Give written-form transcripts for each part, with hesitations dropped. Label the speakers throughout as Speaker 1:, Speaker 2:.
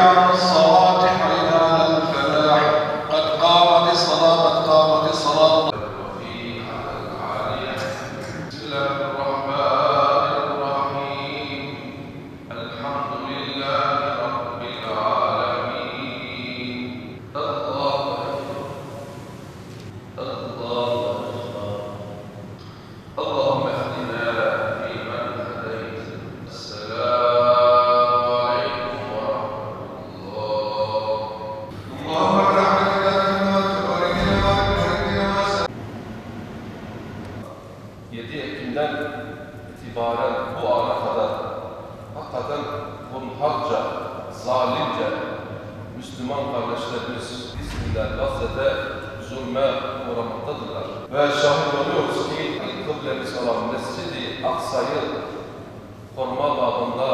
Speaker 1: على الصلاة حي على الفلاح قد قامت الصلاة قد قامت الصلاة. بسم الله الرحمن الرحيم الحمد لله رب العالمين. الله اللهم اهدنا فيمن هديت. السلام عليكم ورحمة الله. اللهم برحمتك تباركنا وتباركنا. 7 Ekim'den itibaren bu ana kadar hakikaten hunharca, zalimce Müslüman kardeşlerimiz Filistin'de, Gazze'de zulme uğramaktadırlar. Ve şahit oluyoruz ki kıblemiz olan Mescid-i Aksa'yı koruma babında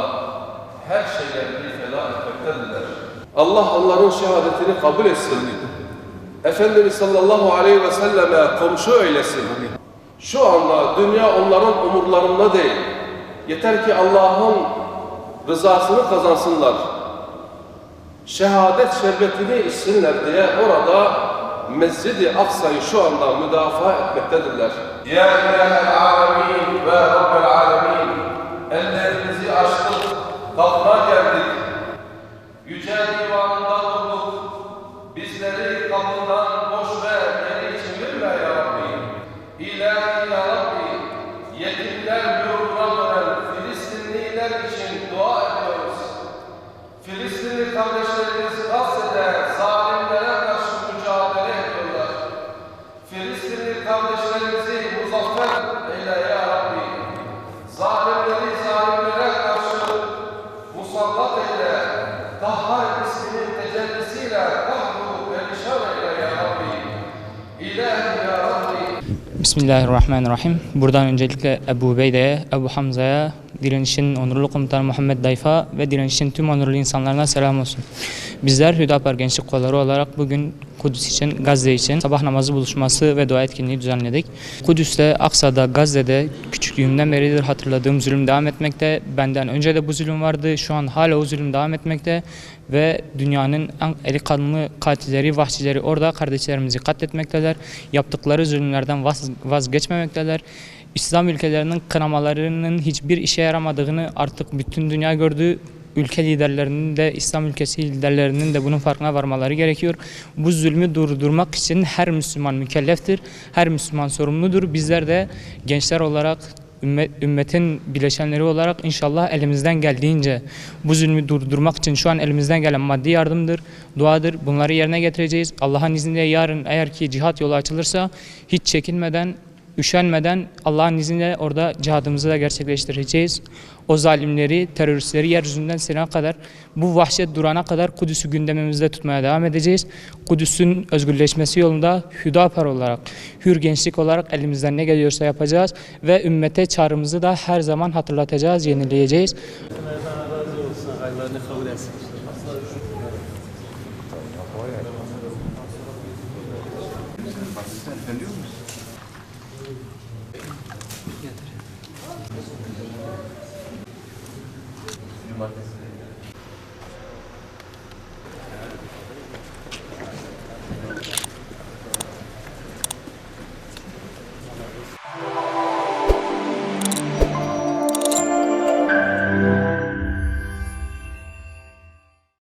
Speaker 1: her şeylerini feda etmektedirler. Allah onların şehadetini kabul etsin. Efendimiz sallallahu aleyhi ve selleme komşu eylesin. Şu anda dünya onların umurlarında değil. Yeter ki Allah'ın rızasını kazansınlar. Şehadet şerbetini içsinler diye orada Mescid-i Aksa'yı şu anda müdafaa etmektedirler. Ya İlahel Alemin ve Rabbel Alemin, ellerimizi açtık, kapına geldik. Yüce divanında durduk. Bizleri kapından boş ve geri çevirme ya Rabbi. İlahi ya Rabbi, yetimler yurduna dönen Filistinliler için dua ediyoruz. Filistinli kardeşlerimiz Gazze'de zalimlere karşı mücadele ediyorlar. Filistinli kardeşlerimizi muzaffer eyle ya Rabbi. Zalimlere karşı musallat eyle. Kahhar isminin tecellisiyle kahru perişan eyle ya Rabbi. İlahi ya Rabbi.
Speaker 2: Bismillahirrahmanirrahim. Buradan öncelikle Ebu Ubeyde'ye, Ebu Hamza'ya, direnişin onurlu komutanı Muhammed Dayfa ve direnişin tüm onurlu insanlarına selam olsun. Bizler Hüdapar Gençlik Kolları olarak bugün Kudüs için, Gazze için sabah namazı buluşması ve dua etkinliği düzenledik. Kudüs'te, Aksa'da, Gazze'de küçüklüğümden beridir hatırladığım zulüm devam etmekte. Benden önce de bu zulüm vardı. Şu an hala o zulüm devam etmekte. Ve dünyanın en eli kanlı katilleri, vahşileri orada kardeşlerimizi katletmekteler. Yaptıkları zulümlerden vazgeçmemekteler. İslam ülkelerinin kınamalarının hiçbir işe yaramadığını artık bütün dünya gördü. Ülke liderlerinin de, İslam ülkesi liderlerinin de bunun farkına varmaları gerekiyor. Bu zulmü durdurmak için her Müslüman mükelleftir. Her Müslüman sorumludur. Bizler de gençler olarak, ümmetin bileşenleri olarak inşallah elimizden geldiğince bu zulmü durdurmak için şu an elimizden gelen maddi yardımdır, duadır. Bunları yerine getireceğiz. Allah'ın izniyle yarın eğer ki cihat yolu açılırsa hiç çekinmeden, üşenmeden Allah'ın izniyle orada cihadımızı da gerçekleştireceğiz. O zalimleri, teröristleri yeryüzünden silene kadar, bu vahşet durana kadar Kudüs'ü gündemimizde tutmaya devam edeceğiz. Kudüs'ün özgürleşmesi yolunda Hüdapar olarak, hür gençlik olarak elimizden ne geliyorsa yapacağız ve ümmete çağrımızı da her zaman hatırlatacağız, yenileyeceğiz.
Speaker 3: Allah razı olsun, hayırlarını kabul etsin.